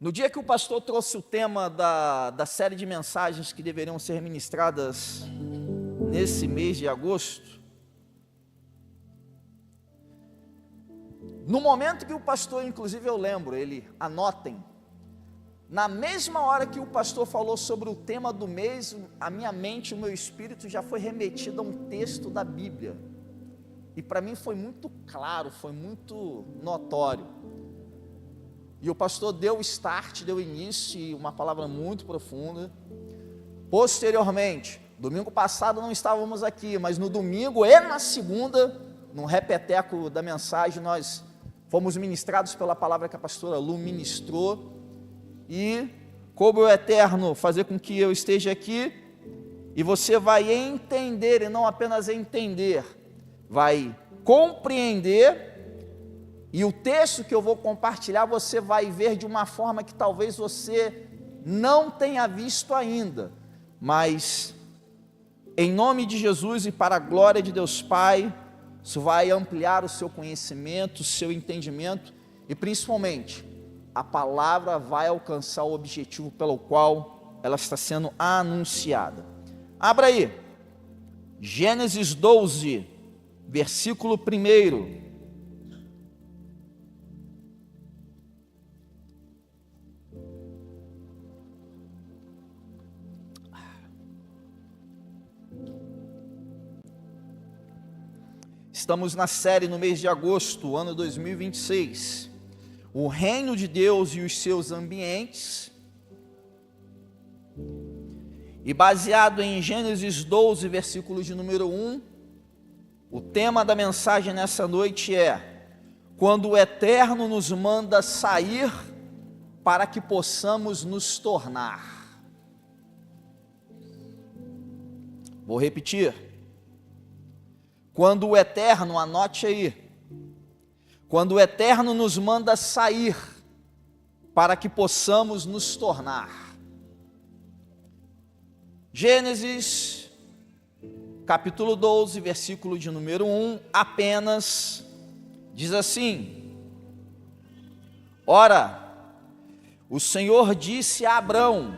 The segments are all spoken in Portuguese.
No dia que o pastor trouxe o tema da série de mensagens que deveriam ser ministradas nesse mês de agosto, no momento que o pastor, inclusive eu lembro, anotem, na mesma hora que o pastor falou sobre o tema do mês, a minha mente, o meu espírito já foi remetido a um texto da Bíblia, e para mim foi muito claro, foi muito notório. E o pastor deu start, deu início, uma palavra muito profunda. Posteriormente, domingo passado não estávamos aqui, mas no domingo e na segunda, no repeteco da mensagem, nós fomos ministrados pela palavra que a pastora Lu ministrou. E coube o Eterno fazer com que eu esteja aqui, e você vai entender, e não apenas entender, vai compreender. E o texto que eu vou compartilhar, você vai ver de uma forma que talvez você não tenha visto ainda, mas em nome de Jesus e para a glória de Deus Pai, isso vai ampliar o seu conhecimento, o seu entendimento, e principalmente, a palavra vai alcançar o objetivo pelo qual ela está sendo anunciada. Abra aí, Gênesis 12, versículo 1. Estamos na série no mês de agosto, ano 2026, o reino de Deus e os seus ambientes, e baseado em Gênesis 12, versículo de número 1, o tema da mensagem nessa noite é: quando o Eterno nos manda sair para que possamos nos tornar. Vou repetir. Quando o Eterno, anote aí, quando o Eterno nos manda sair para que possamos nos tornar. Gênesis, capítulo 12, versículo de número 1, apenas, diz assim: Ora, o Senhor disse a Abrão: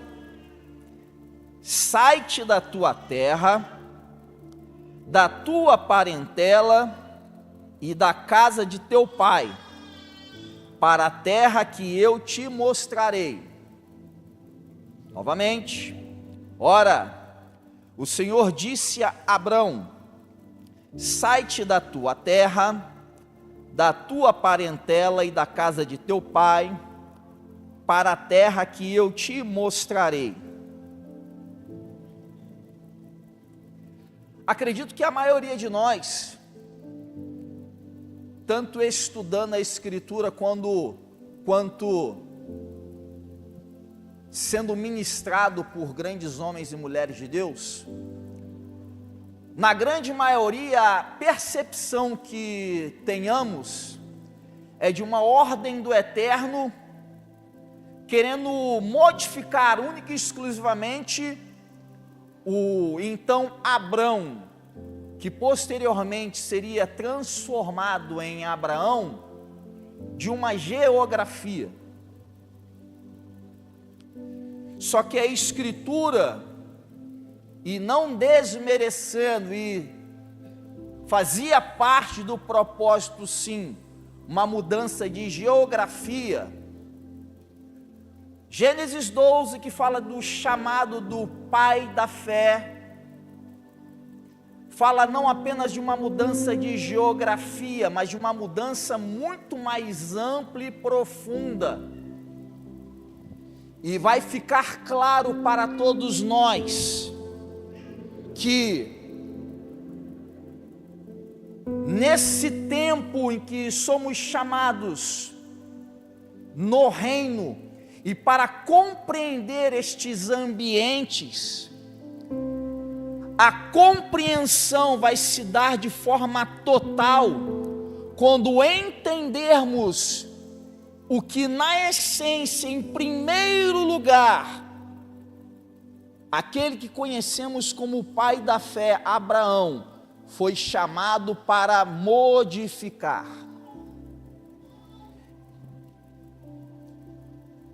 sai-te da tua terra, da tua parentela e da casa de teu pai, para a terra que eu te mostrarei. Novamente, ora, o Senhor disse a Abrão: sai-te da tua terra, da tua parentela e da casa de teu pai, para a terra que eu te mostrarei. Acredito que a maioria de nós, tanto estudando a Escritura quanto sendo ministrado por grandes homens e mulheres de Deus, na grande maioria a percepção que tenhamos é de uma ordem do Eterno querendo modificar única e exclusivamente o então Abrão, que posteriormente seria transformado em Abraão, de uma geografia. Só que a Escritura, e não desmerecendo, e fazia parte do propósito sim, uma mudança de geografia. Gênesis 12, que fala do chamado do pai da fé, fala não apenas de uma mudança de geografia, mas de uma mudança muito mais ampla e profunda. E vai ficar claro para todos nós que nesse tempo em que somos chamados no reino, e para compreender estes ambientes, a compreensão vai se dar de forma total quando entendermos o que na essência, em primeiro lugar, aquele que conhecemos como o pai da fé, Abraão, foi chamado para modificar.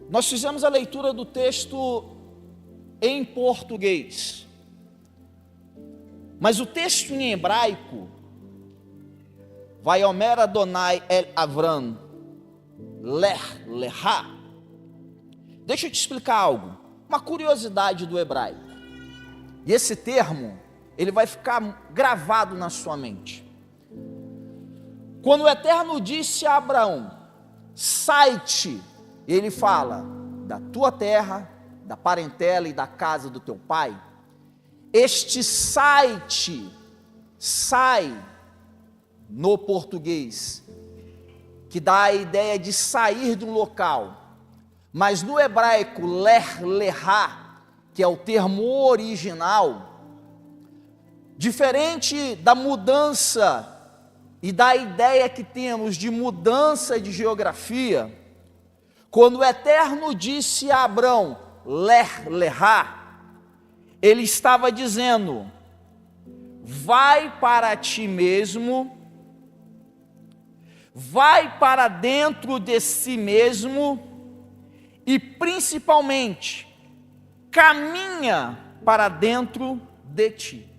Nós fizemos a leitura do texto em português, mas o texto em hebraico, Vaiomer Adonai el Avram Lech Lecha. Deixa eu te explicar algo, uma curiosidade do hebraico. E esse termo, ele vai ficar gravado na sua mente. Quando o Eterno disse a Abraão, sai-te, ele fala, da tua terra, da parentela e da casa do teu pai. Este sai-te, sai, no português, que dá a ideia de sair de um local. Mas no hebraico, Lech Lecha, que é o termo original, diferente da mudança e da ideia que temos de mudança de geografia, quando o Eterno disse a Abrão, Lech Lecha, ele estava dizendo, vai para ti mesmo, vai para dentro de si mesmo e principalmente caminha para dentro de ti.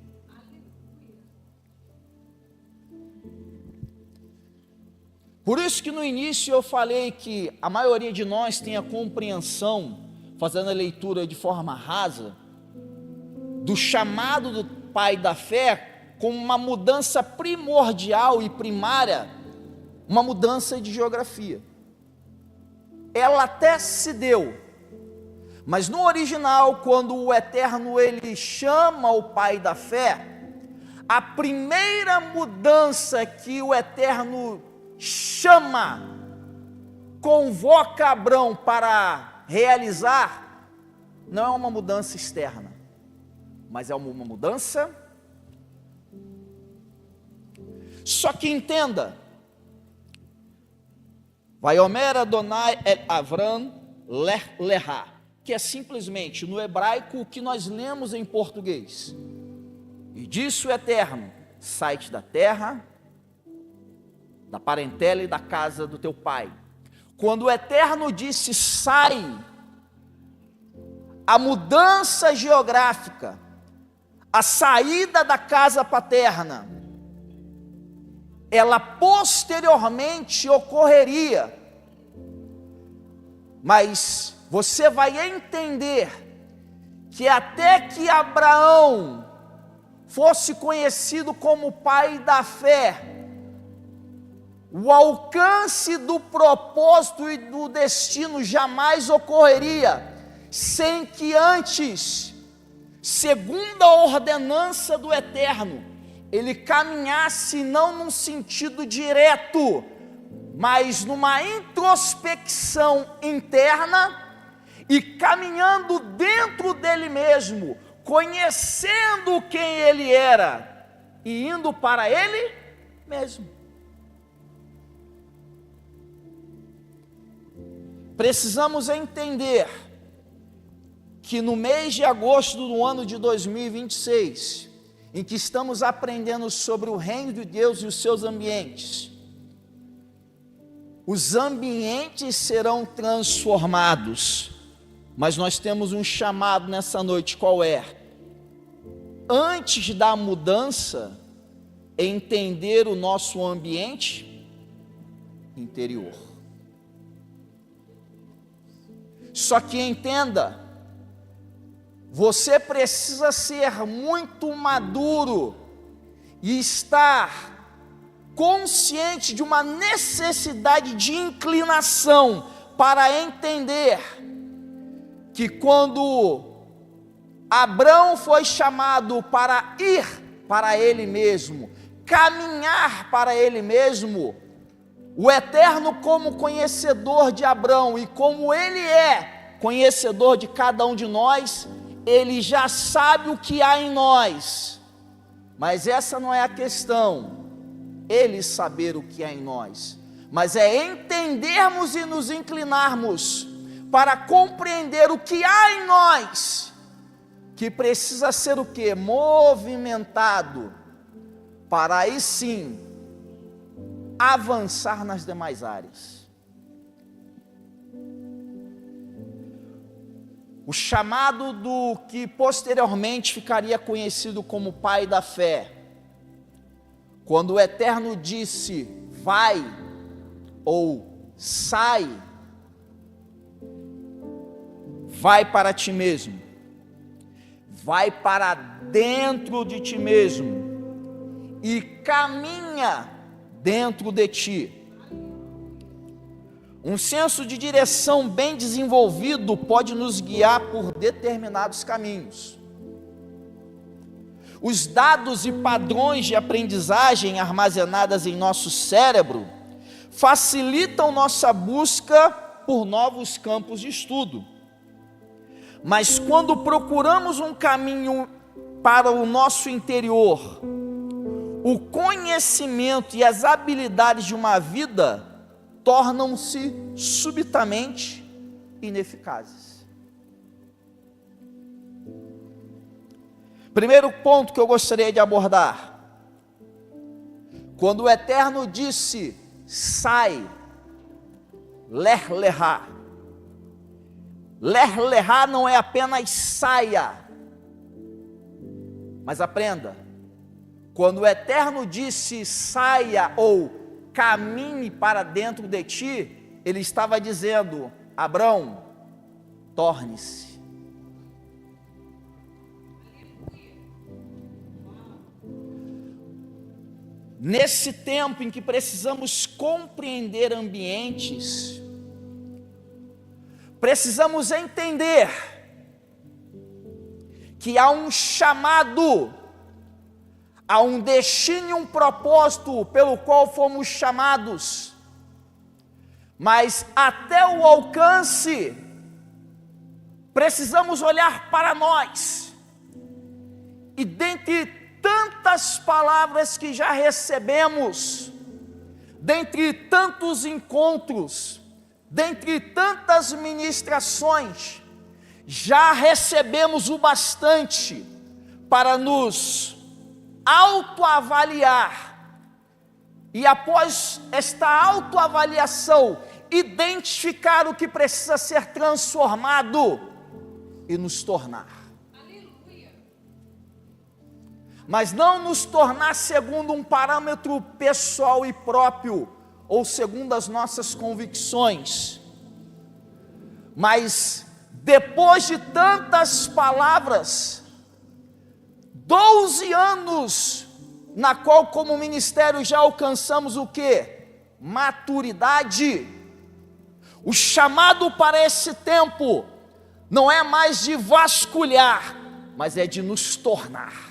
Por isso que no início eu falei que a maioria de nós tem a compreensão, fazendo a leitura de forma rasa, do chamado do pai da fé como uma mudança primordial e primária, uma mudança de geografia. Ela até se deu, mas no original, quando o Eterno ele chama o pai da fé, a primeira mudança que o Eterno chama, convoca Abrão para realizar, não é uma mudança externa, mas é uma mudança. Só que entenda, Vaiomer Adonai el Avram Lech Lecha, que é simplesmente no hebraico o que nós lemos em português. E disse o Eterno, sai-te da terra, da parentela e da casa do teu pai. Quando o Eterno disse sai, a mudança geográfica, a saída da casa paterna, ela posteriormente ocorreria, mas você vai entender que até que Abraão fosse conhecido como pai da fé, o alcance do propósito e do destino jamais ocorreria sem que antes, segundo a ordenança do Eterno, ele caminhasse não num sentido direto, mas numa introspecção interna e caminhando dentro dele mesmo, conhecendo quem ele era e indo para ele mesmo. Precisamos entender que no mês de agosto do ano de 2026, em que estamos aprendendo sobre o reino de Deus e os seus ambientes, os ambientes serão transformados, mas nós temos um chamado nessa noite, qual é? Antes da mudança, entender o nosso ambiente interior. Só que entenda, você precisa ser muito maduro e estar consciente de uma necessidade de inclinação para entender que quando Abrão foi chamado para ir para ele mesmo, caminhar para ele mesmo, o Eterno, como conhecedor de Abrão e como ele é conhecedor de cada um de nós, ele já sabe o que há em nós, mas essa não é a questão, ele saber o que há em nós, mas é entendermos e nos inclinarmos para compreender o que há em nós, que precisa ser o quê? Movimentado, para aí sim, avançar nas demais áreas. o chamado do que posteriormente ficaria conhecido como pai da fé. Quando o Eterno disse: vai ou sai, vai para ti mesmo, vai para dentro de ti mesmo e caminha dentro de ti. Um senso de direção bem desenvolvido pode nos guiar por determinados caminhos. Os dados e padrões de aprendizagem armazenados em nosso cérebro facilitam nossa busca por novos campos de estudo. Mas quando procuramos um caminho para o nosso interior, o conhecimento e as habilidades de uma vida tornam-se subitamente ineficazes. Primeiro ponto que eu gostaria de abordar: quando o Eterno disse: sai, ler lerá. Ler lerá não é apenas saia, mas aprenda, quando o Eterno disse saia ou caminhe para dentro de ti, ele estava dizendo: Abrão, torne-se. Nesse tempo em que precisamos compreender ambientes, precisamos entender que há um chamado, há um destino e um propósito pelo qual fomos chamados, mas até o alcance, precisamos olhar para nós, e dentre tantas palavras que já recebemos, dentre tantos encontros, dentre tantas ministrações, já recebemos o bastante para nos autoavaliar, e após esta autoavaliação, identificar o que precisa ser transformado e nos tornar. Mas não nos tornar segundo um parâmetro pessoal e próprio, ou segundo as nossas convicções, mas depois de tantas palavras, 12 anos, na qual como ministério já alcançamos o quê? Maturidade. O chamado para esse tempo não é mais de vasculhar, mas é de nos tornar.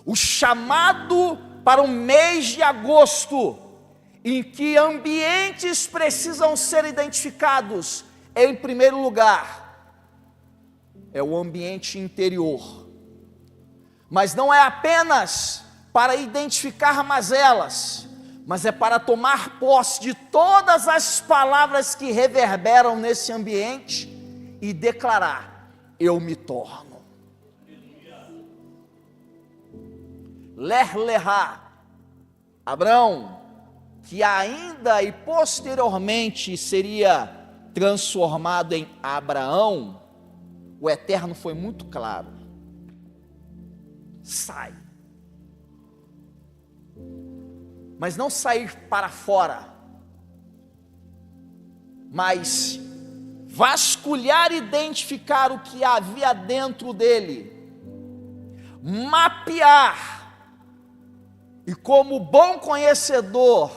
O chamado para o mês de agosto, em que ambientes precisam ser identificados, em primeiro lugar, é o ambiente interior. Mas não é apenas para identificar mazelas, mas é para tomar posse de todas as palavras que reverberam nesse ambiente e declarar: eu me torno. Ler lerá, Abrão, que ainda e posteriormente seria transformado em Abraão, o Eterno foi muito claro: sai. Mas não sair para fora, mas vasculhar e identificar o que havia dentro dele, mapear. E como bom conhecedor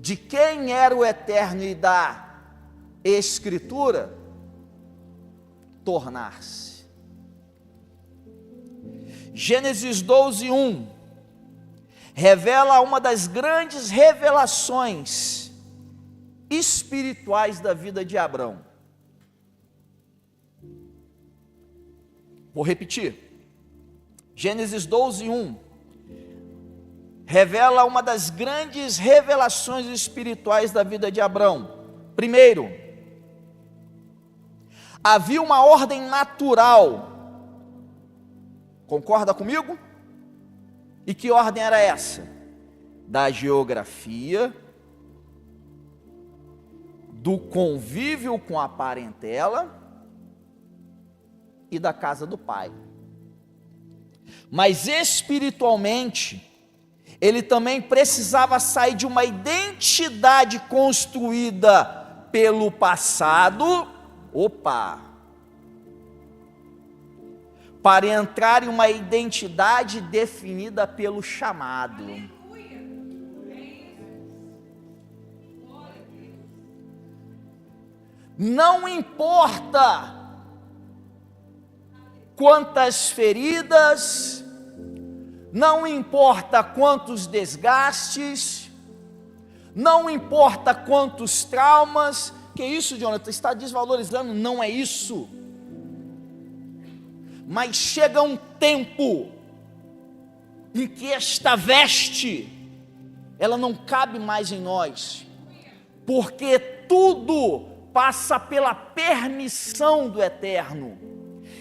de quem era o Eterno e da Escritura, tornar-se. Gênesis 12:1 revela uma das grandes revelações espirituais da vida de Abrão. Vou repetir. Gênesis 12:1 revela uma das grandes revelações espirituais da vida de Abrão. Primeiro, havia uma ordem natural. Concorda comigo? E que ordem era essa? Da geografia, do convívio com a parentela e da casa do pai. Mas espiritualmente, ele também precisava sair de uma identidade construída pelo passado, para entrar em uma identidade definida pelo chamado. Não importa quantas feridas, não importa quantos desgastes, não importa quantos traumas. Que isso, Jonathan? Está desvalorizando? Não é isso. Mas chega um tempo em que esta veste, ela não cabe mais em nós, porque tudo passa pela permissão do Eterno,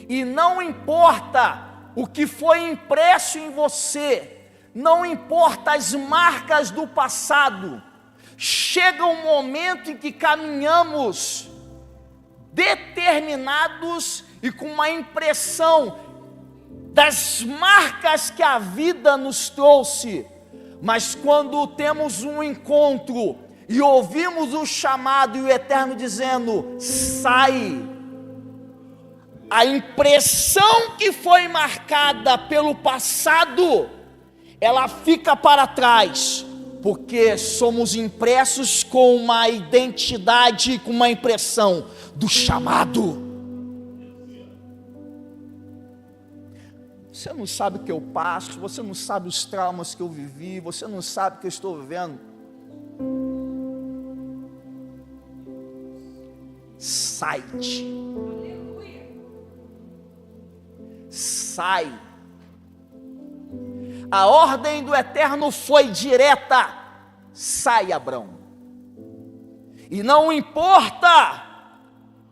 e não importa o que foi impresso em você, não importa as marcas do passado, chega um momento em que caminhamos determinados e com uma impressão das marcas que a vida nos trouxe, mas quando temos um encontro e ouvimos o chamado e o Eterno dizendo: sai, a impressão que foi marcada pelo passado, ela fica para trás, porque somos impressos com uma identidade, com uma impressão do chamado. Você não sabe o que eu passo, você não sabe os traumas que eu vivi, você não sabe o que eu estou vivendo. Sai-te. Sai. A ordem do Eterno foi direta: sai, Abrão. E não importa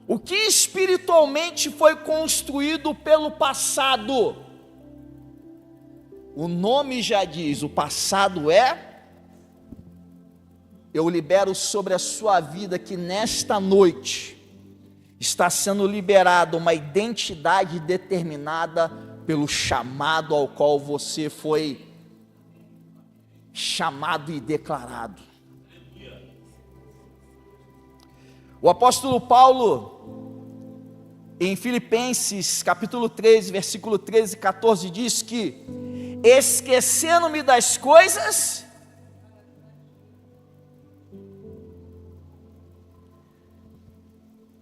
o que espiritualmente foi construído pelo passado, o nome já diz, o passado eu libero sobre a sua vida que nesta noite está sendo liberada uma identidade determinada pelo chamado ao qual você foi chamado e declarado. O apóstolo Paulo, em Filipenses capítulo 3, versículo 13 e 14, diz que: esquecendo-me das coisas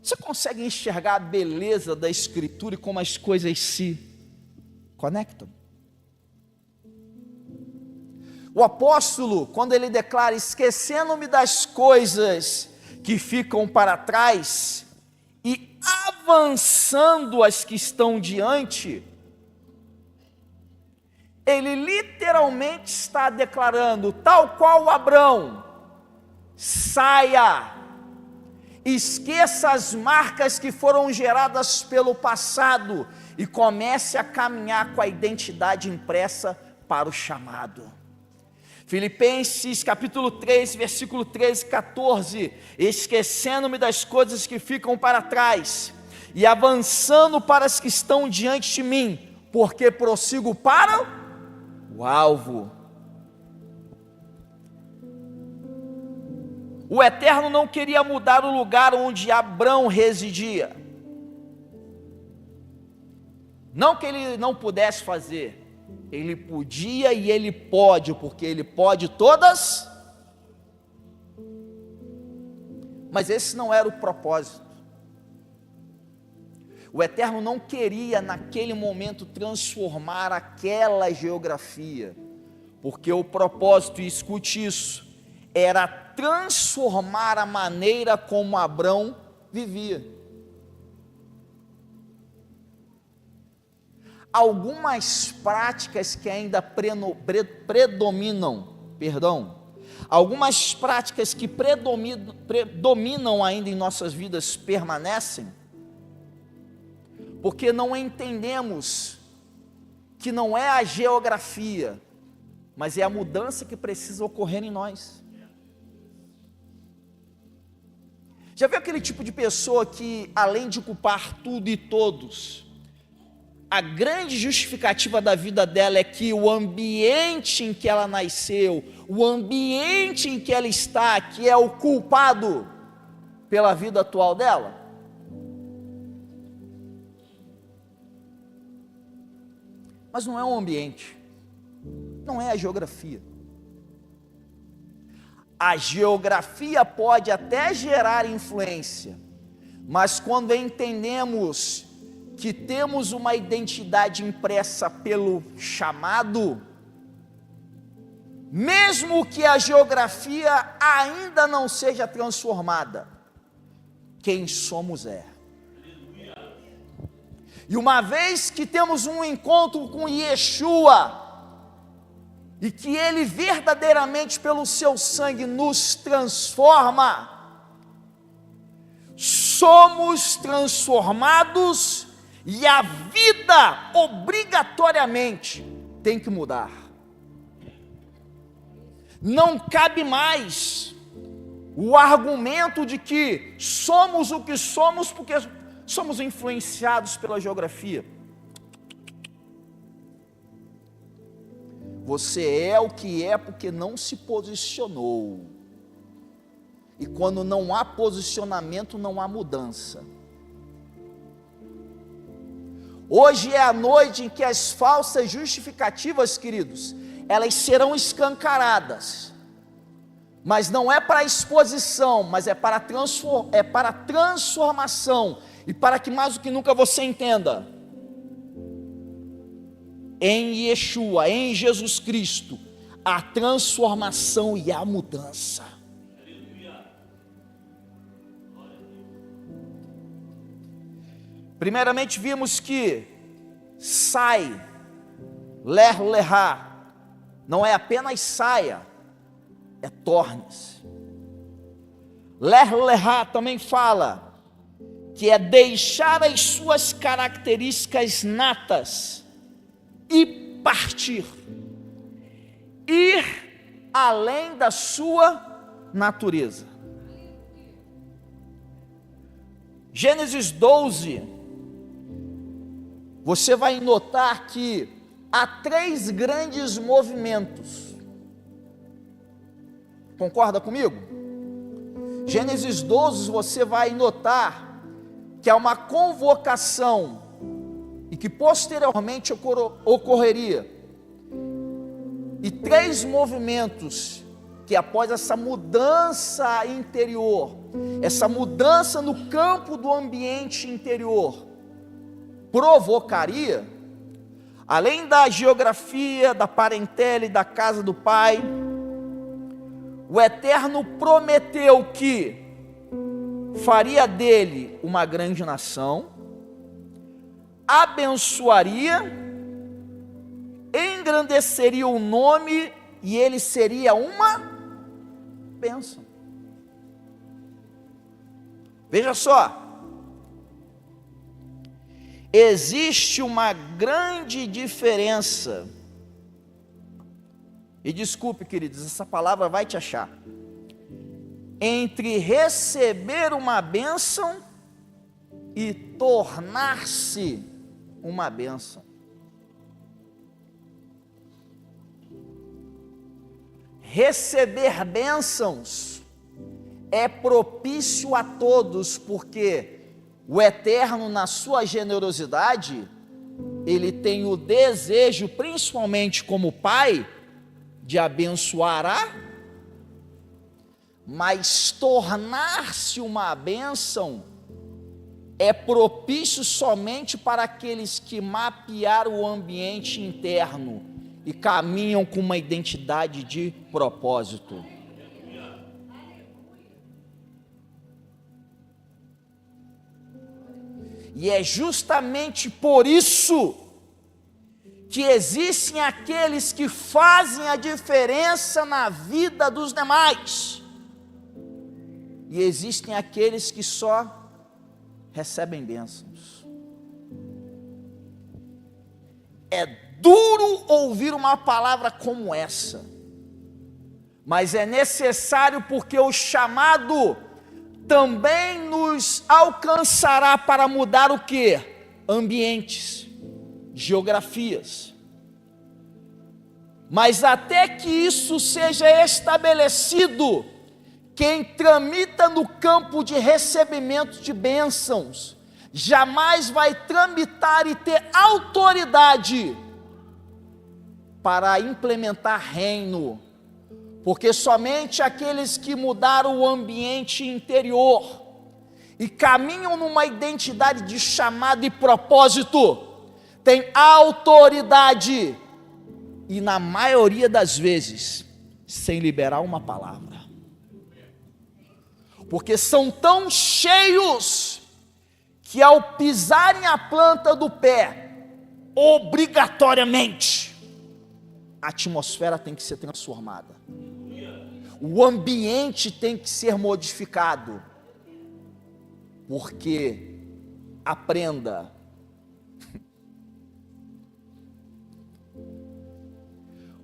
Você consegue enxergar a beleza da Escritura e como as coisas se conectam? O apóstolo, quando ele declara: esquecendo-me das coisas que ficam para trás e avançando as que estão diante, ele literalmente está declarando, tal qual Abrão: saia, esqueça as marcas que foram geradas pelo passado e comece a caminhar com a identidade impressa para o chamado. Filipenses capítulo 3, versículo 13 e 14: esquecendo-me das coisas que ficam para trás e avançando para as que estão diante de mim, porque prossigo para o alvo. O Eterno não queria mudar o lugar onde Abrão residia. Não que ele não pudesse fazer, ele podia e ele pode, porque ele pode todas, mas esse não era o propósito. O Eterno não queria naquele momento transformar aquela geografia, porque o propósito, e escute isso, era transformar a maneira como Abrão vivia. Algumas práticas que ainda predominam, algumas práticas que predominam ainda em nossas vidas permanecem, porque não entendemos que não é a geografia, mas é a mudança que precisa ocorrer em nós. Já viu aquele tipo de pessoa que, além de culpar tudo e todos, a grande justificativa da vida dela é que o ambiente em que ela nasceu, o ambiente em que ela está, que é o culpado pela vida atual dela? Mas não é o ambiente, não é a geografia. A geografia pode até gerar influência, mas quando entendemos que temos uma identidade impressa pelo chamado, mesmo que a geografia ainda não seja transformada, quem somos é. E uma vez que temos um encontro com Yeshua, e que Ele verdadeiramente pelo seu sangue nos transforma, somos transformados e a vida obrigatoriamente tem que mudar. Não cabe mais o argumento de que somos o que somos porque somos influenciados pela geografia. Você é o que é porque não se posicionou. E quando não há posicionamento, não há mudança. Hoje é a noite em que as falsas justificativas, queridos, elas serão escancaradas. Mas não é para exposição, mas é para transformação. E para que mais do que nunca você entenda, em Yeshua, em Jesus Cristo, a transformação e a mudança. Primeiramente vimos que sai, ler-lerá, não é apenas saia, é torne-se. Ler-lerá também fala que é deixar as suas características natas e partir, ir além da sua natureza. Gênesis 12, você vai notar que há 3 grandes movimentos. Concorda comigo? Gênesis 12, você vai notar que há uma convocação e que posteriormente ocorreria. E 3 movimentos que após essa mudança interior, essa mudança no campo do ambiente interior, provocaria, além da geografia, da parentela e da casa do pai, o Eterno prometeu que faria dele uma grande nação, abençoaria, engrandeceria o nome e ele seria uma bênção. Veja só, existe uma grande diferença, e desculpe, queridos, essa palavra vai te achar, entre receber uma bênção e tornar-se uma bênção. Receber bênçãos é propício a todos, porque o Eterno, na sua generosidade, Ele tem o desejo, principalmente como Pai, de abençoar, mas tornar-se uma bênção é propício somente para aqueles que mapearam o ambiente interno e caminham com uma identidade de propósito. E é justamente por isso que existem aqueles que fazem a diferença na vida dos demais, e existem aqueles que só recebem bênçãos. É duro ouvir uma palavra como essa, mas é necessário, porque o chamado também nos alcançará para mudar o quê? Ambientes, geografias. Mas até que isso seja estabelecido, quem tramita no campo de recebimento de bênçãos, jamais vai tramitar e ter autoridade para implementar reino, porque somente aqueles que mudaram o ambiente interior e caminham numa identidade de chamado e propósito, têm autoridade, e na maioria das vezes, sem liberar uma palavra, porque são tão cheios, que ao pisarem a planta do pé, obrigatoriamente, a atmosfera tem que ser transformada, o ambiente tem que ser modificado, porque, aprenda,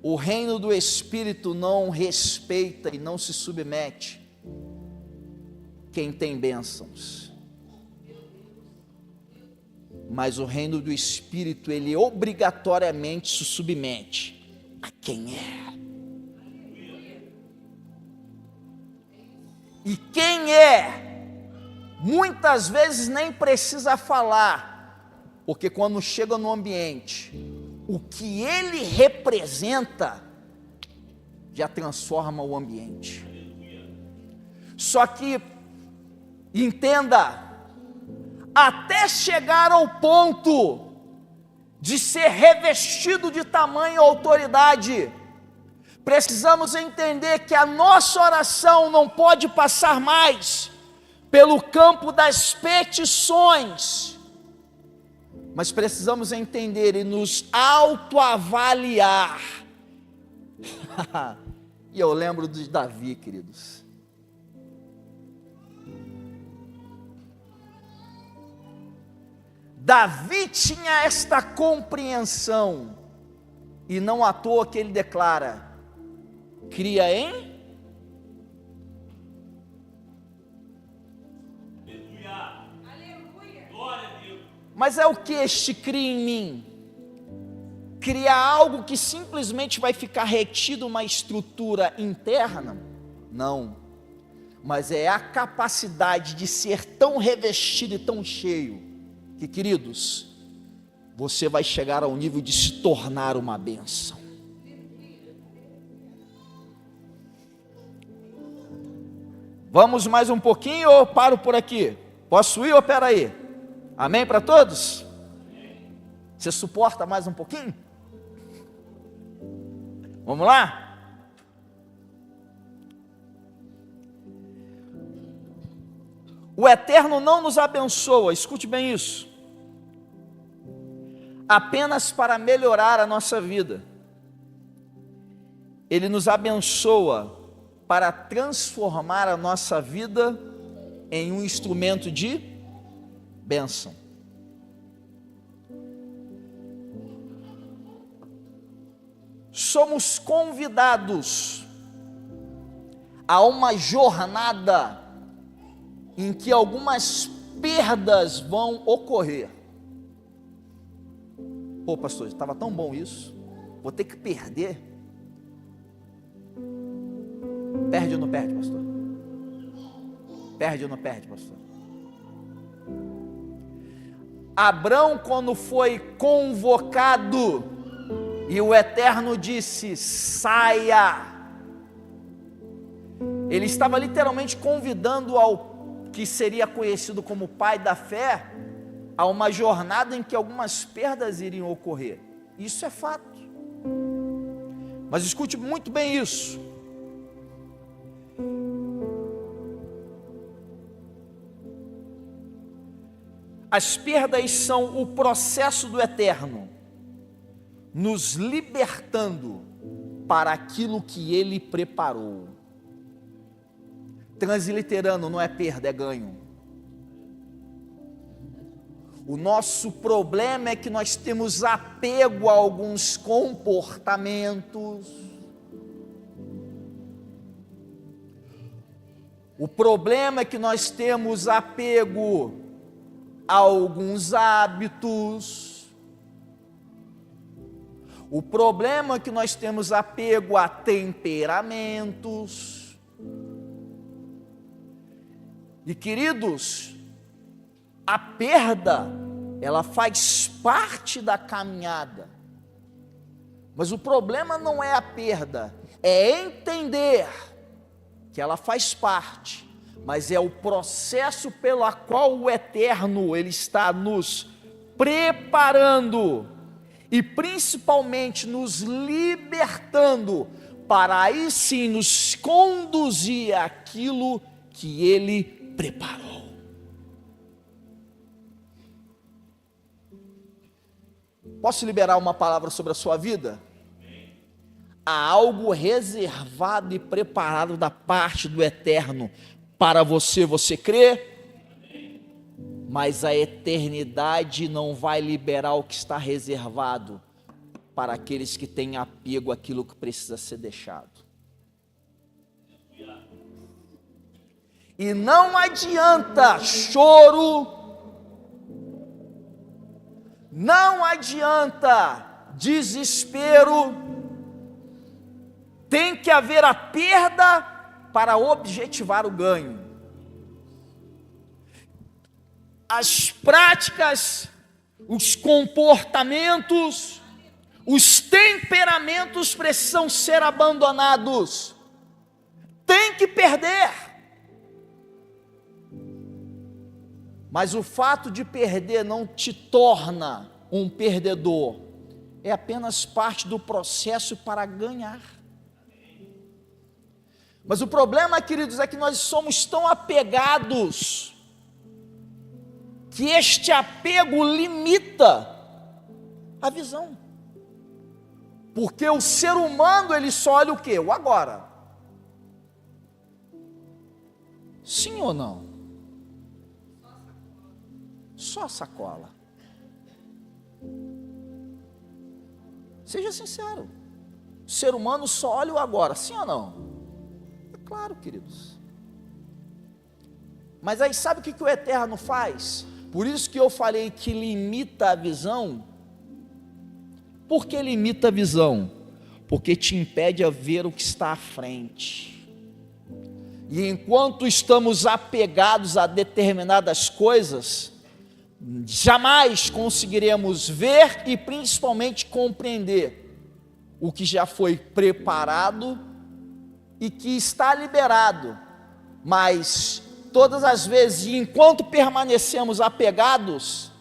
o reino do Espírito não respeita e não se submete quem tem bênçãos, mas o reino do Espírito, ele obrigatoriamente se submete a quem é. E quem é, muitas vezes nem precisa falar, porque quando chega no ambiente, o que ele representa, já transforma o ambiente. Só que, entenda, até chegar ao ponto de ser revestido de tamanha autoridade, precisamos entender que a nossa oração não pode passar mais pelo campo das petições, mas precisamos entender e nos autoavaliar. E eu lembro de Davi, queridos. Davi tinha esta compreensão, e não à toa que ele declara: cria em? Aleluia. Glória a Deus. Mas é o que este cria em mim? Criar algo que simplesmente vai ficar retido uma estrutura interna? Não, mas é a capacidade de ser tão revestido e tão cheio, que, queridos, você vai chegar ao nível de se tornar uma bênção. Vamos mais um pouquinho ou paro por aqui? Posso ir ou pera aí? Amém para todos? Você suporta mais um pouquinho? Vamos lá? O Eterno não nos abençoa, escute bem isso, apenas para melhorar a nossa vida. Ele nos abençoa para transformar a nossa vida em um instrumento de bênção. Somos convidados a uma jornada em que algumas perdas vão ocorrer. Pô, pastor, estava tão bom isso, vou ter que perder. Perde ou não perde, pastor? Perde ou não perde, pastor? Abrão, quando foi convocado, e o Eterno disse: saia. Ele estava literalmente convidando ao que seria conhecido como pai da fé, a uma jornada em que algumas perdas iriam ocorrer. Isso é fato. Mas escute muito bem isso. As perdas são o processo do Eterno nos libertando para aquilo que Ele preparou. Transliterando, não é perda, é ganho. O nosso problema é que nós temos apego a alguns comportamentos. O problema é que nós temos apego a alguns hábitos. O problema é que nós temos apego a temperamentos. E queridos, a perda, ela faz parte da caminhada. Mas o problema não é a perda, é entender que ela faz parte, mas é o processo pelo qual o Eterno, Ele está nos preparando e principalmente nos libertando para aí sim nos conduzir àquilo que Ele preparou. Posso liberar uma palavra sobre a sua vida? Há algo reservado e preparado da parte do Eterno para você, você crê? Mas a eternidade não vai liberar o que está reservado para aqueles que têm apego àquilo que precisa ser deixado. E não adianta choro, não adianta desespero, tem que haver a perda para objetivar o ganho. As práticas, os comportamentos, os temperamentos precisam ser abandonados. Tem que perder. Mas o fato de perder não te torna um perdedor. É apenas parte do processo para ganhar. Mas o problema, queridos, é que nós somos tão apegados que este apego limita a visão. Porque o ser humano, ele só olha o quê? O agora. Sim ou não? Só sacola. Seja sincero. O ser humano só olha o agora, sim ou não? Claro, queridos. Mas aí sabe o que o Eterno faz? Por isso que eu falei que limita a visão. Por que limita a visão? Porque te impede a ver o que está à frente. E enquanto estamos apegados a determinadas coisas, jamais conseguiremos ver e principalmente compreender o que já foi preparado e que está liberado. Mas todas as vezes, enquanto permanecemos apegados,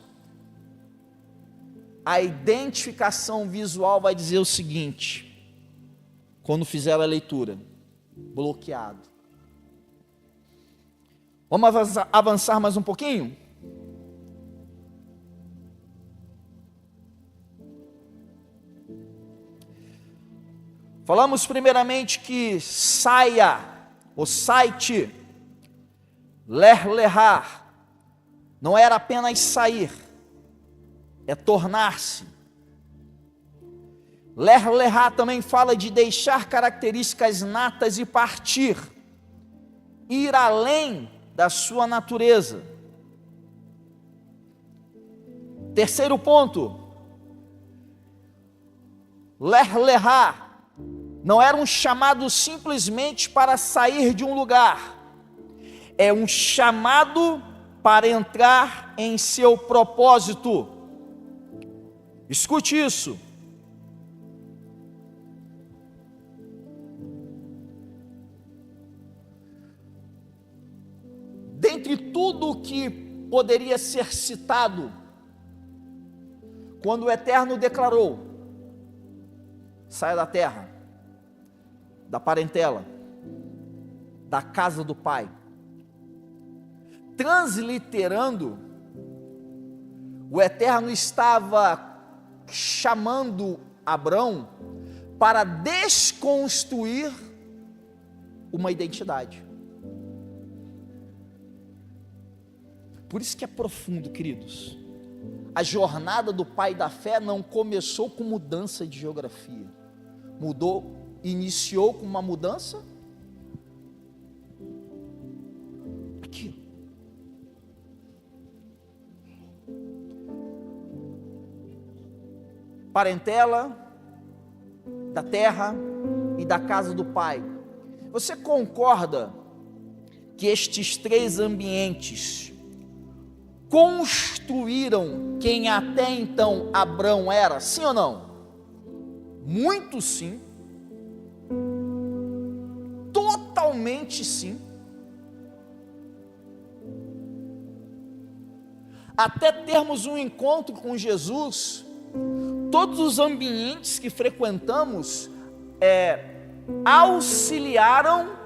a identificação visual vai dizer o seguinte, quando fizer a leitura, bloqueado. Vamos avançar mais um pouquinho? Falamos primeiramente que saia, o site, ler-lerrar, não era apenas sair, é tornar-se. Ler-lerrar também fala de deixar características natas e partir, ir além da sua natureza. Terceiro ponto, ler-lerrar não era um chamado simplesmente para sair de um lugar, é um chamado para entrar em seu propósito. Escute isso. Dentre tudo o que poderia ser citado, quando o Eterno declarou: saia da terra, da parentela, da casa do pai. Transliterando, o Eterno estava chamando Abrão para desconstruir uma identidade. Por isso que é profundo, queridos. A jornada do pai da fé não começou com mudança de geografia. Iniciou com uma mudança parentela, da terra e da casa do Pai. Você concorda que estes três ambientes construíram quem até então Abrão era? Sim ou não? Muito sim. Totalmente sim. Até termos um encontro com Jesus, todos os ambientes que frequentamos auxiliaram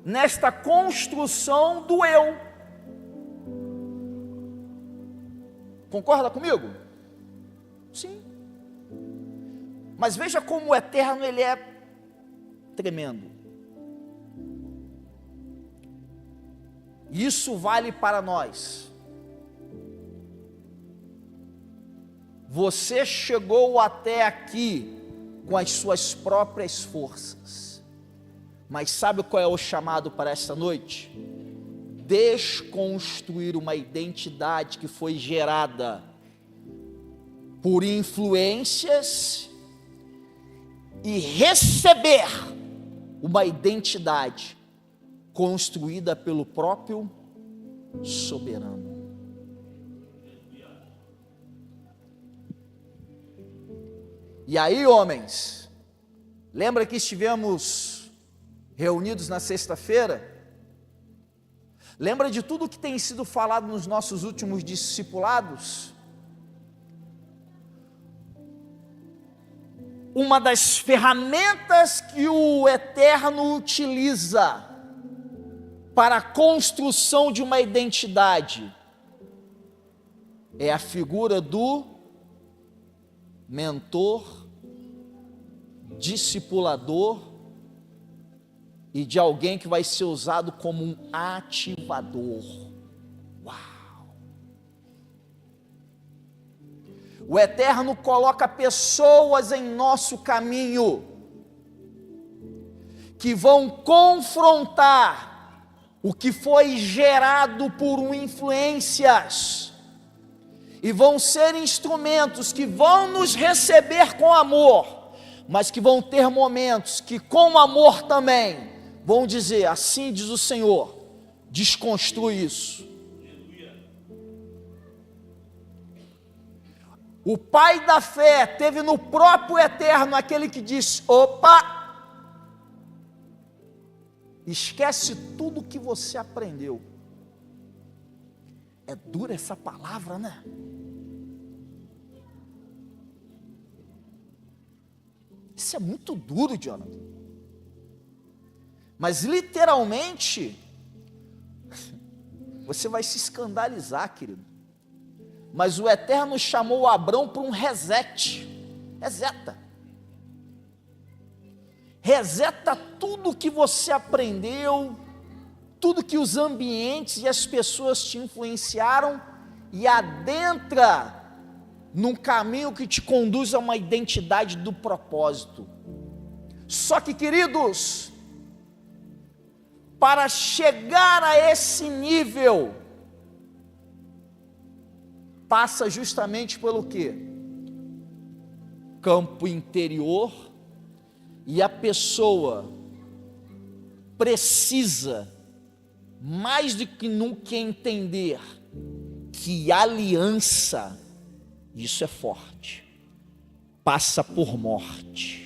nesta construção do eu. Concorda comigo? Sim. Mas veja como o eterno ele é tremendo. Isso vale para nós. Você chegou até aqui com as suas próprias forças, mas sabe qual é o chamado para esta noite? Desconstruir uma identidade que foi gerada por influências e receber uma identidade construída pelo próprio soberano. E aí, homens, lembra que estivemos reunidos na sexta-feira? Lembra de tudo que tem sido falado nos nossos últimos discipulados? Uma das ferramentas que o Eterno utiliza para a construção de uma identidade é a figura do mentor, discipulador e de alguém que vai ser usado como um ativador. Uau! O Eterno coloca pessoas em nosso caminho que vão confrontar o que foi gerado por influências e vão ser instrumentos que vão nos receber com amor, mas que vão ter momentos que com amor também vão dizer, assim diz o Senhor, desconstrui isso. O pai da fé teve no próprio Eterno aquele que disse, opa, esquece tudo que você aprendeu. É dura essa palavra, né? Isso é muito duro, Jonathan. Mas literalmente, você vai se escandalizar, querido. Mas o Eterno chamou Abrão para um reset. Reseta. Reseta tudo que você aprendeu, tudo que os ambientes e as pessoas te influenciaram e adentra num caminho que te conduz a uma identidade do propósito. Só que, queridos, para chegar a esse nível, passa justamente pelo quê? Campo interior, e a pessoa precisa, mais do que nunca, entender que aliança, isso é forte, passa por morte.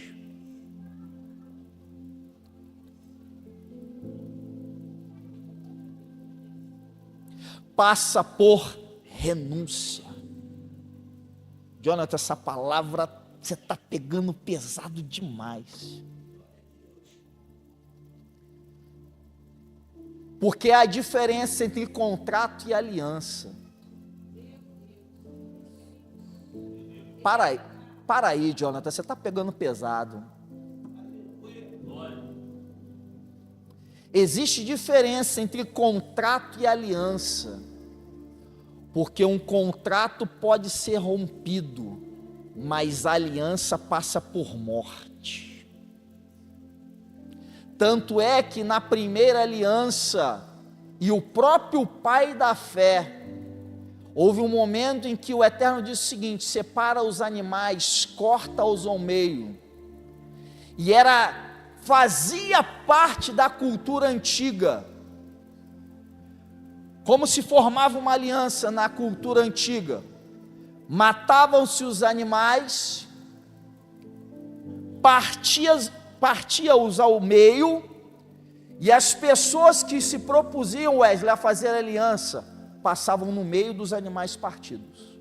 Passa por renúncia. Jonathan, essa palavra você está pegando pesado demais. Porque há a diferença entre contrato e aliança. Para aí, Jonathan, você está pegando pesado. Existe diferença entre contrato e aliança, porque um contrato pode ser rompido, mas a aliança passa por morte. Tanto é que na primeira aliança, e o próprio pai da fé, Houve um momento em que o Eterno disse o seguinte: separa os animais, corta-os ao meio. E fazia parte da cultura antiga, como se formava uma aliança na cultura antiga. Matavam-se os animais, partia-os ao meio, e as pessoas que se propusiam, Wesley, a fazer aliança, passavam no meio dos animais partidos.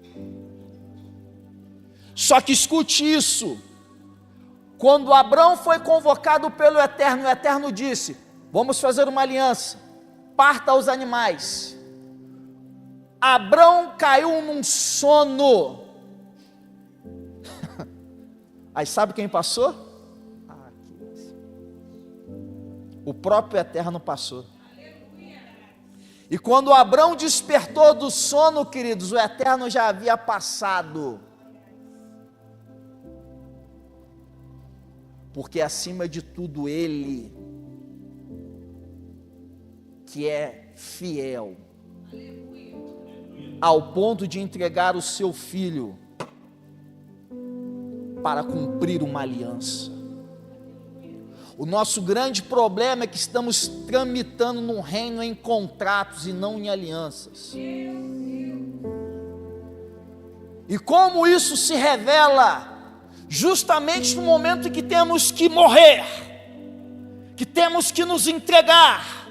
Só que escute isso: quando Abrão foi convocado pelo Eterno, o Eterno disse: vamos fazer uma aliança, parta os animais. Abrão caiu num sono. Aí sabe quem passou? O próprio Eterno passou. E quando Abrão despertou do sono, queridos, o Eterno já havia passado. Porque acima de tudo Ele, que é fiel, ao ponto de entregar o seu filho para cumprir uma aliança. O nosso grande problema é que estamos tramitando no reino em contratos e não em alianças. E como isso se revela? Justamente no momento em que temos que morrer, que temos que nos entregar,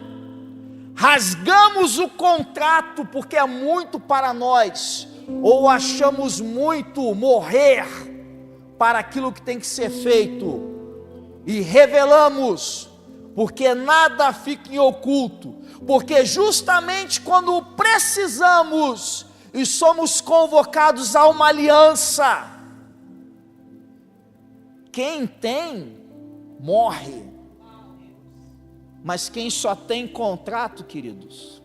rasgamos o contrato porque é muito para nós, ou achamos muito morrer para aquilo que tem que ser feito, e revelamos, porque nada fica em oculto, porque justamente quando precisamos e somos convocados a uma aliança, quem tem, morre. Mas quem só tem contrato, queridos,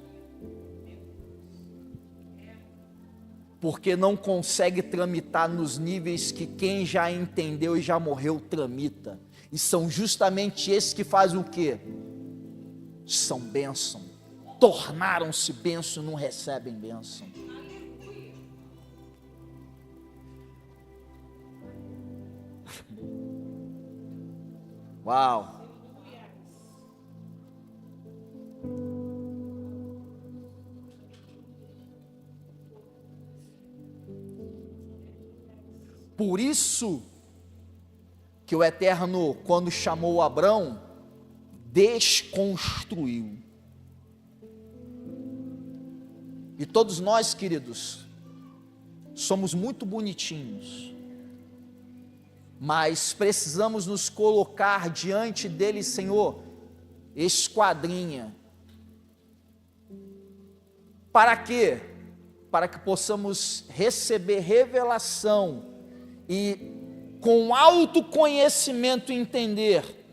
porque não consegue tramitar nos níveis que quem já entendeu e já morreu tramita. E são justamente esses que fazem o quê? São bênção. Tornaram-se bênção e não recebem bênção. Uau! Por isso que o Eterno, quando chamou Abrão, desconstruiu. E todos nós, queridos, somos muito bonitinhos, mas precisamos nos colocar diante dele: Senhor, esquadrinha. Para quê? Para que possamos receber revelação e, com autoconhecimento, entender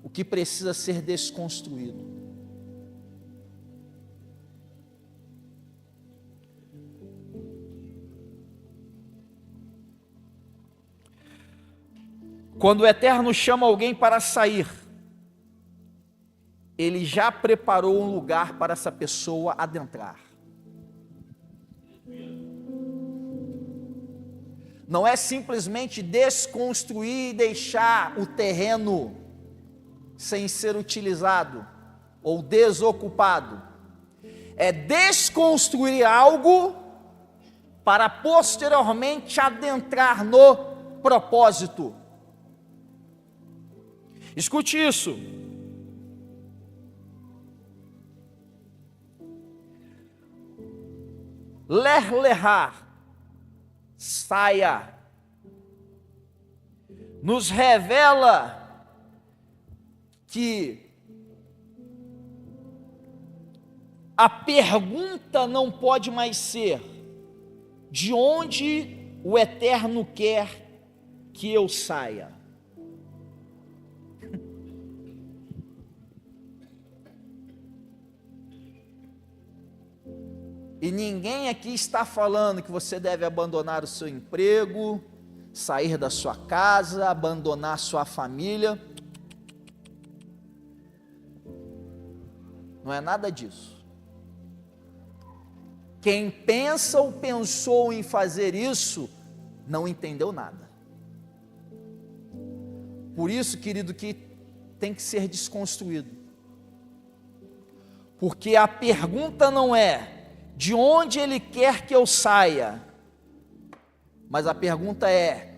o que precisa ser desconstruído. Quando o Eterno chama alguém para sair, Ele já preparou um lugar para essa pessoa adentrar. Não é simplesmente desconstruir e deixar o terreno sem ser utilizado ou desocupado. É desconstruir algo para posteriormente adentrar no propósito. Escute isso. Ler-lerrar, saia, nos revela que a pergunta não pode mais ser: de onde o Eterno quer que eu saia? E ninguém aqui está falando que você deve abandonar o seu emprego, sair da sua casa, abandonar sua família. Não é nada disso. Quem pensa ou pensou em fazer isso, não entendeu nada. Por isso, querido, que tem que ser desconstruído. Porque a pergunta não é de onde Ele quer que eu saia, mas a pergunta é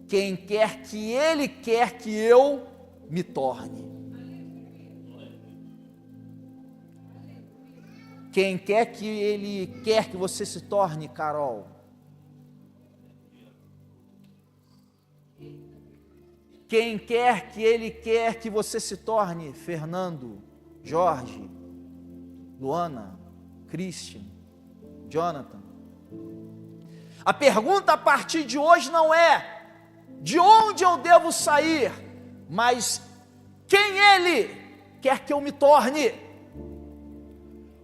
quem quer que Ele quer que eu me torne. Quem quer que Ele quer que você se torne, Carol? Quem quer que Ele quer que você se torne, Fernando, Jorge, Luana, Christian, Jonathan? A pergunta a partir de hoje não é de onde eu devo sair, mas quem Ele quer que eu me torne.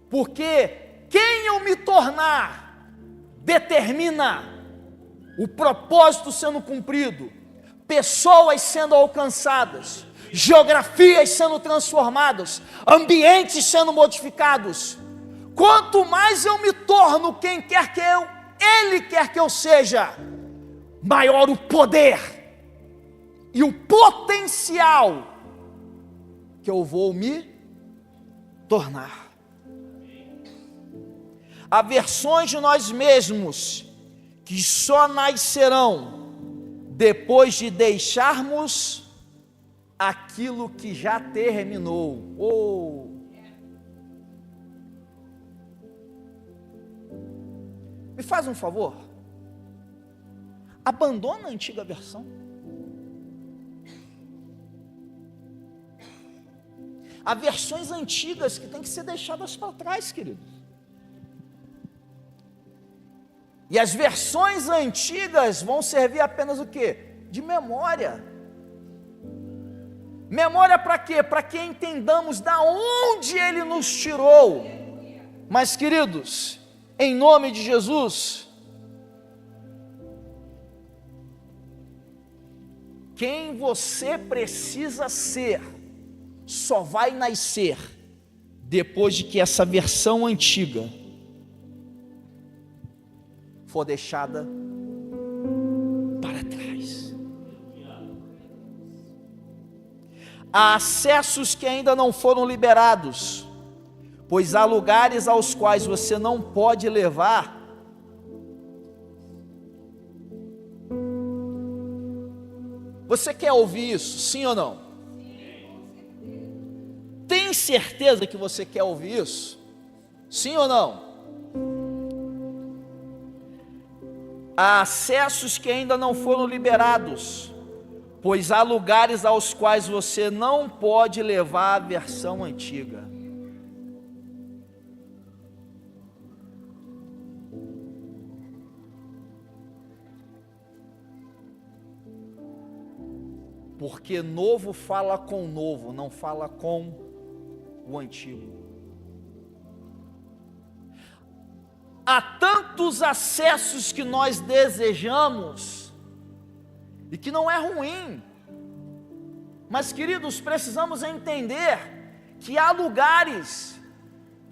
Porque quem eu me tornar determina o propósito sendo cumprido, pessoas sendo alcançadas, geografias sendo transformadas, ambientes sendo modificados. Quanto mais eu me torno quem quer que Ele quer que eu seja, maior o poder e o potencial que eu vou me tornar. Há versões de nós mesmos que só nascerão depois de deixarmos aquilo que já terminou. Me faz um favor, abandona a antiga versão. Há versões antigas que têm que ser deixadas para trás, queridos. E as versões antigas vão servir apenas o quê? De memória. Memória para quê? Para que entendamos da onde Ele nos tirou. Mas, queridos, em nome de Jesus, quem você precisa ser, só vai nascer depois de que essa versão antiga for deixada para trás. Há acessos que ainda não foram liberados, pois há lugares aos quais você não pode levar Você quer ouvir isso, sim ou não? Tem certeza que você quer ouvir isso? Sim ou não? Há acessos que ainda não foram liberados, pois há lugares aos quais você não pode levar a versão antiga. Porque novo fala com novo, não fala com o antigo. Há tantos acessos que nós desejamos, e que não é ruim, mas queridos, precisamos entender que há lugares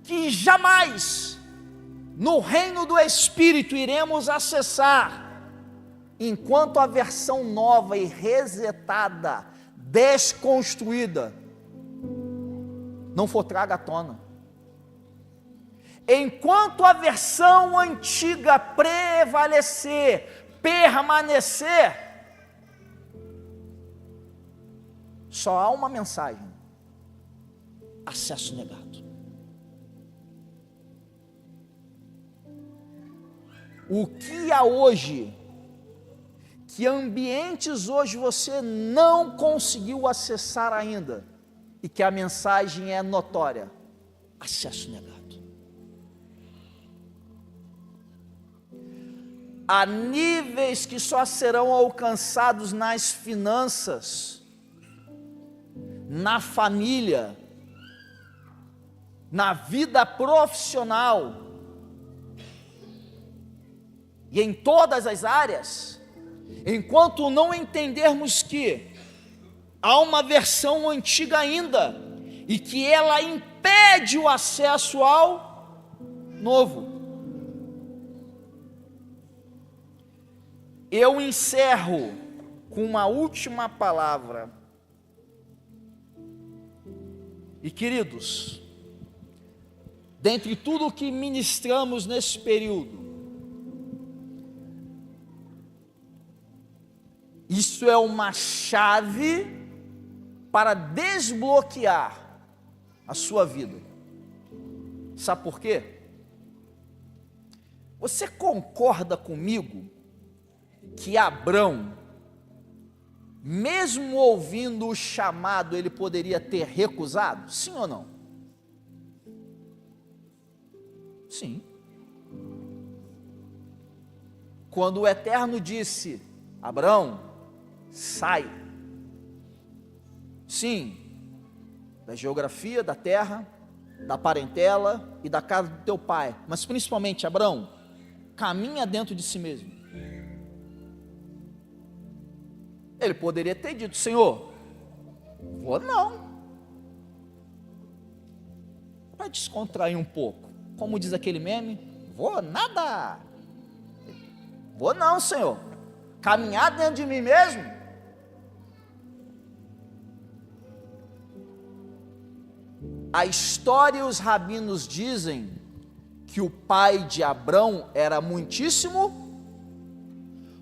que jamais no reino do Espírito iremos acessar, enquanto a versão nova e resetada, desconstruída, não for traga à tona. Enquanto a versão antiga prevalecer, permanecer, só há uma mensagem: acesso negado. O que há hoje, que ambientes hoje você não conseguiu acessar ainda, e que a mensagem é notória: acesso negado. Há níveis que só serão alcançados nas finanças, na família, na vida profissional, e em todas as áreas, enquanto não entendermos que há uma versão antiga ainda, e que ela impede o acesso ao novo. eu encerro com uma última palavra. E queridos, dentre tudo o que ministramos nesse período, isso é uma chave para desbloquear a sua vida. Sabe por quê? Você concorda comigo que Abrão, mesmo ouvindo o chamado, ele poderia ter recusado? Sim ou não? Sim. Quando o Eterno disse: Abrão, sai. Sim, da geografia, da terra, da parentela e da casa do teu pai, mas principalmente, Abrão, caminha dentro de si mesmo. Ele poderia ter dito: Senhor, vou não, para descontrair um pouco, como diz aquele meme, vou nada, vou não, Senhor, caminhar dentro de mim mesmo. A história e os rabinos dizem que o pai de Abrão era muitíssimo,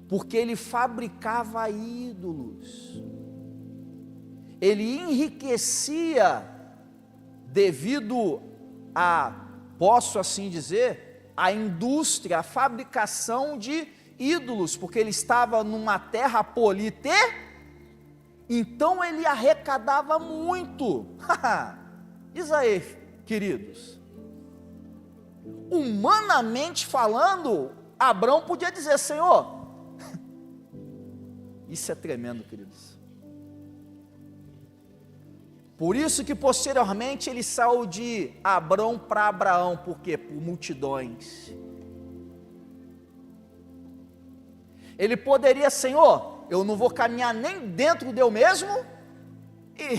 porque ele fabricava ídolos, ele enriquecia devido a, posso assim dizer, a indústria, a fabricação de ídolos, porque ele estava numa terra polite, então ele arrecadava muito. Diz aí, queridos, humanamente falando, Abrão podia dizer: Senhor, isso é tremendo, queridos. Por isso que posteriormente ele saiu de Abrão para Abraão. Por quê? Por multidões. Ele poderia: Senhor, eu não vou caminhar nem dentro de eu mesmo, e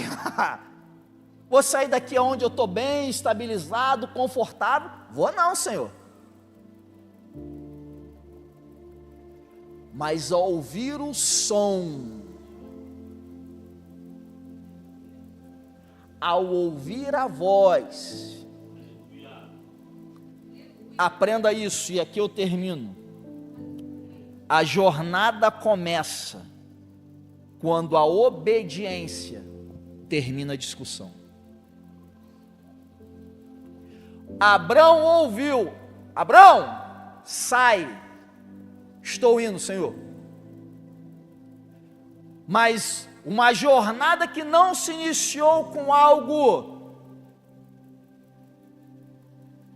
vou sair daqui onde eu estou bem, estabilizado, confortável. Vou não, Senhor. Mas ao ouvir o som, ao ouvir a voz, aprenda isso, e aqui eu termino. A jornada começa quando a obediência termina a discussão. Abrão ouviu: Abrão, sai. Estou indo, Senhor. Mas uma jornada que não se iniciou com algo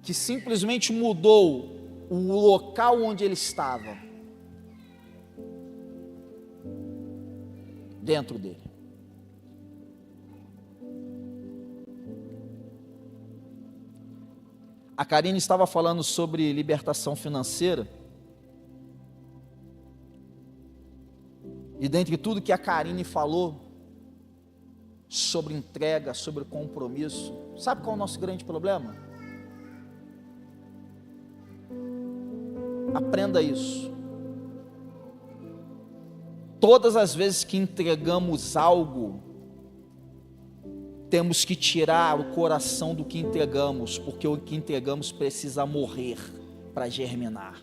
que simplesmente mudou o local onde ele estava, dentro dele. A Karine estava falando sobre libertação financeira. E dentre tudo que a Karine falou sobre entrega, sobre compromisso, sabe qual é o nosso grande problema? Aprenda isso. Todas as vezes que entregamos algo, temos que tirar o coração do que entregamos, porque o que entregamos precisa morrer para germinar.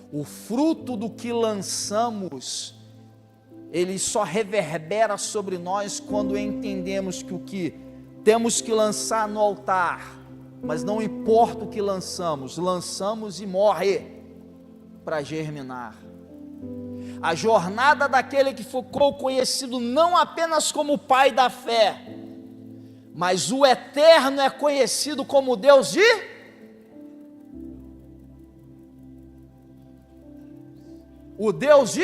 O fruto do que lançamos, ele só reverbera sobre nós quando entendemos que o que temos que lançar no altar, mas não importa o que lançamos, lançamos e morre para germinar. A jornada daquele que ficou conhecido não apenas como o pai da fé, mas o Eterno é conhecido como Deus de... O Deus de...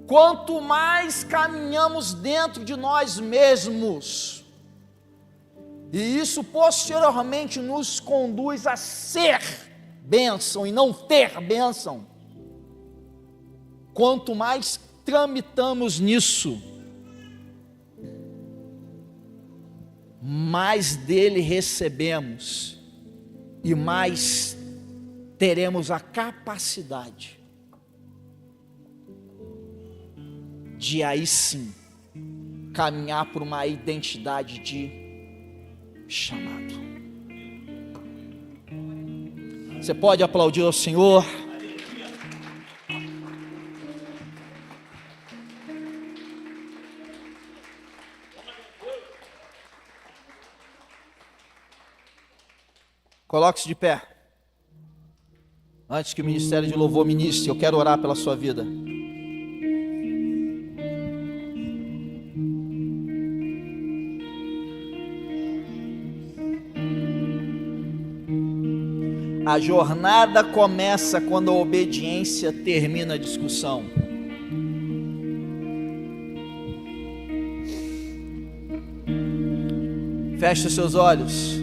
Quanto mais caminhamos dentro de nós mesmos, e isso posteriormente nos conduz a ser bênção e não ter bênção, quanto mais tramitamos nisso, mais dele recebemos e mais teremos a capacidade de aí sim caminhar por uma identidade de chamado. Você pode aplaudir ao Senhor? Coloque-se de pé. Antes que o Ministério de Louvor ministre, eu quero orar pela sua vida. A jornada começa quando a obediência termina a discussão. Feche os seus olhos.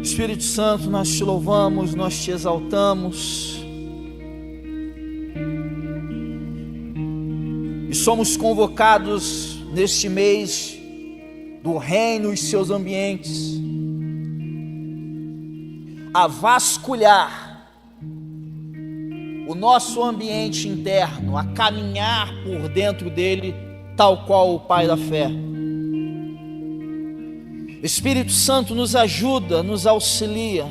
Espírito Santo, nós te louvamos, nós te exaltamos. E somos convocados neste mês do reino e seus ambientes a vasculhar o nosso ambiente interno, a caminhar por dentro dele, tal qual o Pai da fé. Espírito Santo nos ajuda, nos auxilia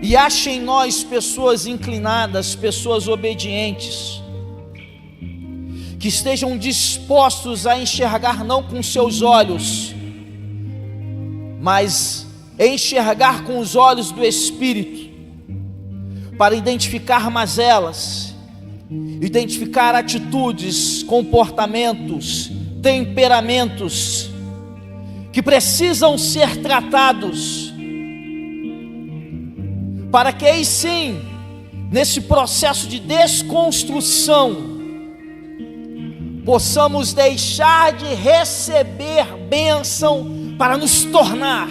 e acha em nós pessoas inclinadas, pessoas obedientes, que estejam dispostos a enxergar não com seus olhos, mas enxergar com os olhos do Espírito, para identificar mazelas, identificar atitudes, comportamentos, temperamentos que precisam ser tratados, para que aí sim, nesse processo de desconstrução, possamos deixar de receber bênção para nos tornar.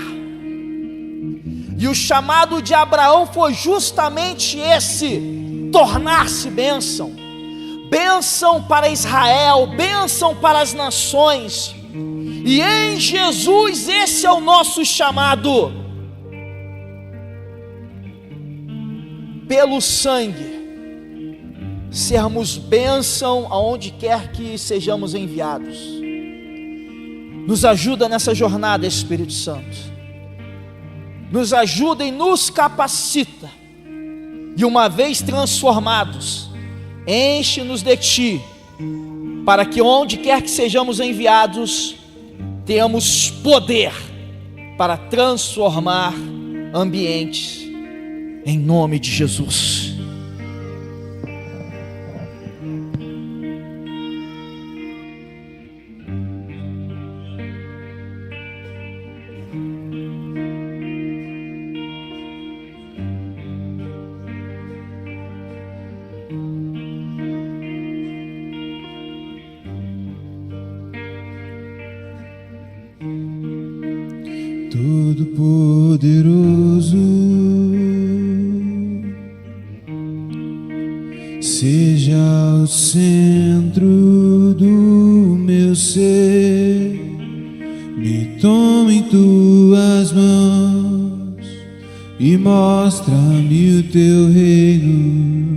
E o chamado de Abraão foi justamente esse: tornar-se bênção. Bênção para Israel, bênção para as nações. E em Jesus esse é o nosso chamado. Pelo sangue, sermos bênção aonde quer que sejamos enviados. Nos ajuda nessa jornada, Espírito Santo. Nos ajuda e nos capacita. E uma vez transformados, enche-nos de Ti, para que onde quer que sejamos enviados, tenhamos poder para transformar ambientes, em nome de Jesus. Todo-Poderoso, seja o centro do meu ser, me toma em tuas mãos e mostra-me o teu reino.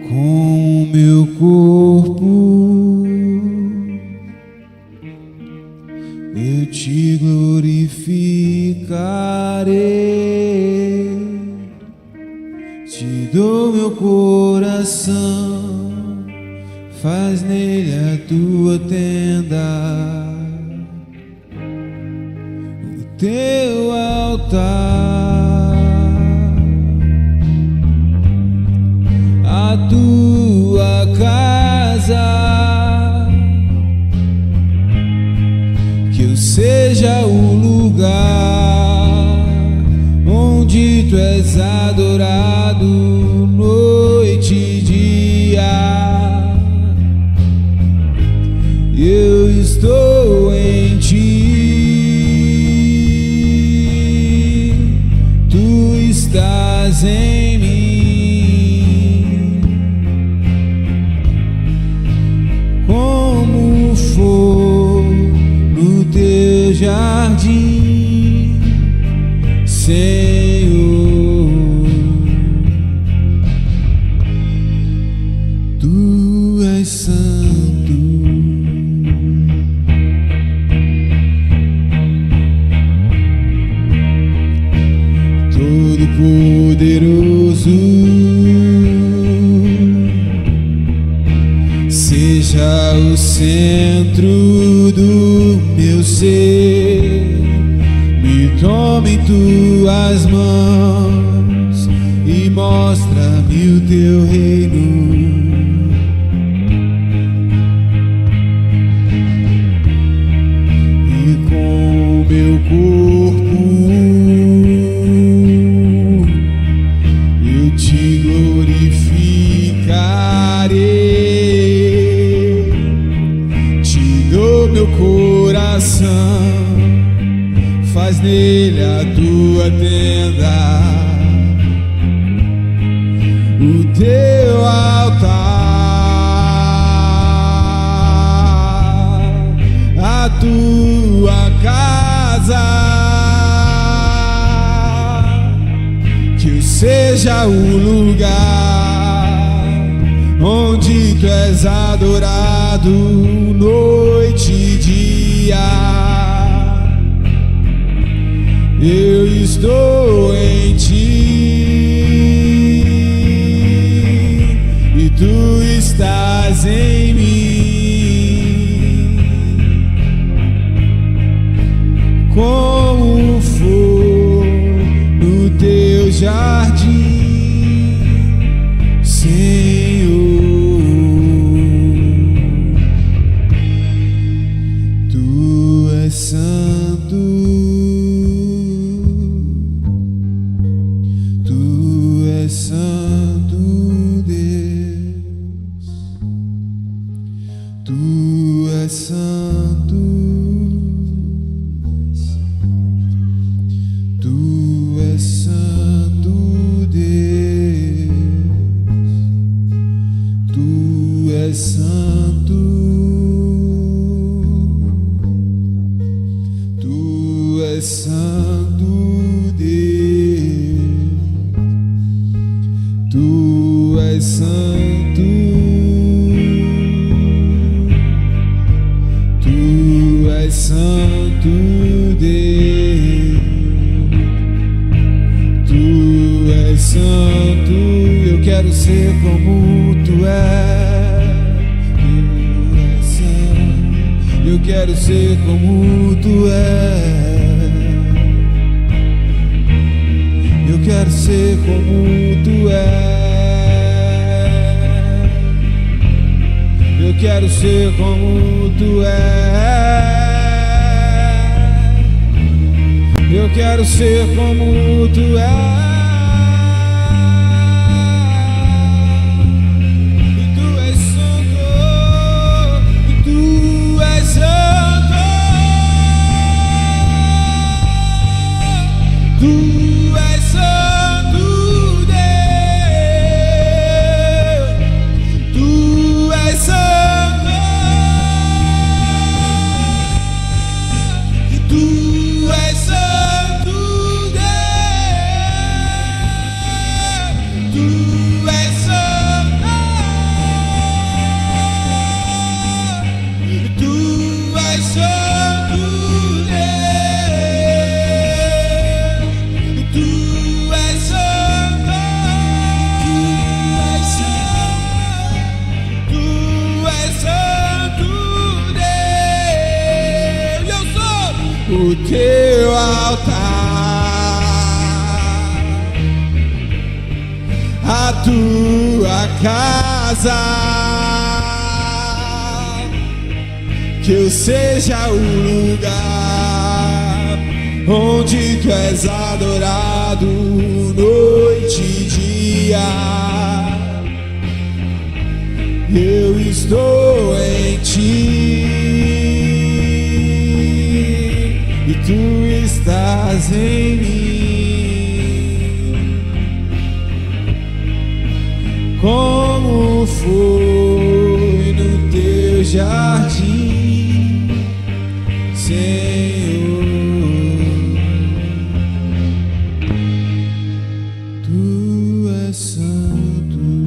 Com o meu corpo eu te glorificarei, te dou meu coração, faz nele a tua tenda, o teu altar, a tua casa, que eu seja o lugar onde tu és adorado noite e dia. Eu estou em ti, tu estás estás em mim, como for no teu jardim, Senhor. Tu és santo, Todo-Poderoso, seja o centro do meu ser. Me tome em tuas mãos e mostra-me o teu reino. E com meu corpo eu te glorificarei. Te dou meu coração, faz nele a tua tenda, o teu altar, a tua casa. Que eu seja o lugar onde tu és adorado noite e dia. Eu estou em ti e tu estás em mim, como for no teu jardim, Senhor. Tu és santo, Santo Deus, tu és santo, tu és santo Deus, tu és santo, tu és santo Deus. Tu és santo, tu és santo Deus, tu és santo. Eu quero ser como tu és, tu és santo. Eu quero ser como tu és, eu quero ser como tu és. Eu quero ser como tu és. Eu quero ser como tu és. E tu és santo, e tu és santo. Tu és santo Deus, tu és santo, e tu és santo Deus, tu és santo, e tu és santo Deus. Tu és santo, tu és santo Deus. Eu sou o teu altar, a tua casa. Que eu seja o lugar onde tu és adorado noite e dia. Eu estou em ti e tu estás em mim, como foi no teu jardim, Senhor. Tu és santo.